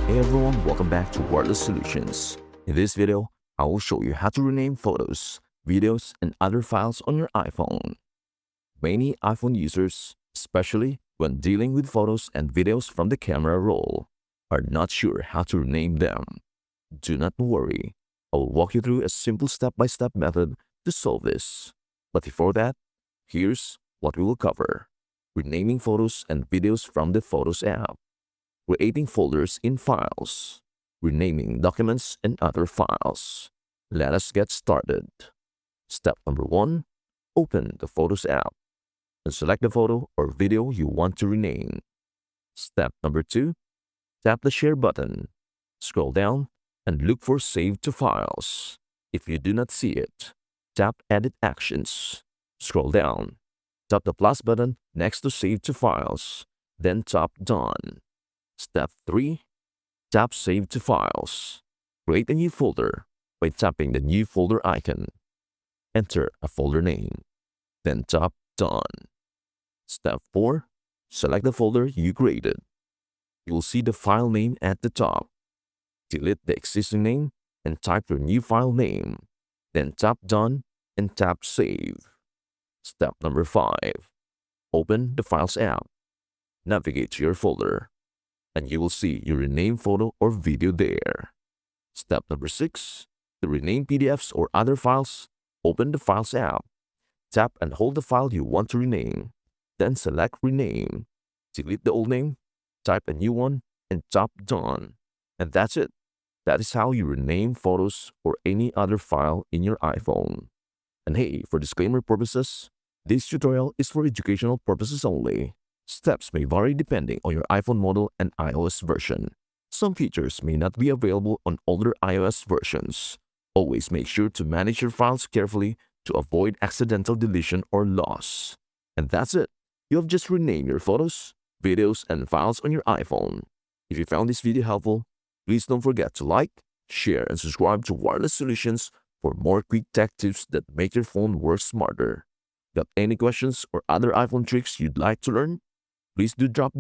Hey everyone, welcome back to Wireless Solutions. In this video, I will show you how to rename photos, videos, and other files on your iPhone. Many iPhone users, especially when dealing with photos and videos from the camera roll, are not sure how to rename them. Do not worry, I will walk you through a simple step-by-step method to solve this. But before that, here's what we will cover. Renaming photos and videos from the Photos app. Creating folders in files, renaming documents and other files. Let us get started. Step number 1. Open the Photos app and select the photo or video you want to rename. Step number 2. Tap the Share button. Scroll down and look for Save to Files. If you do not see it, tap Edit Actions. Scroll down. Tap the plus button next to Save to Files, then tap Done. Step 3. Tap Save to Files. Create a new folder by tapping the New Folder icon. Enter a folder name, then tap Done. Step 4. Select the folder you created. You will see the file name at the top. Delete the existing name and type your new file name. Then tap Done and tap Save. Step number 5. Open the Files app. Navigate to your folder, and you will see your renamed photo or video there. Step number 6. To rename PDFs or other files, open the Files app. Tap and hold the file you want to rename. Then select Rename. Delete the old name, type a new one, and tap Done. And that's it. That is how you rename photos or any other file in your iPhone. And hey, for disclaimer purposes, this tutorial is for educational purposes only. Steps may vary depending on your iPhone model and iOS version. Some features may not be available on older iOS versions. Always make sure to manage your files carefully to avoid accidental deletion or loss. And that's it. You have just renamed your photos, videos, and files on your iPhone. If you found this video helpful, please don't forget to like, share, and subscribe to Wireless Solutions for more quick tech tips that make your phone work smarter. Got any questions or other iPhone tricks you'd like to learn? Please do drop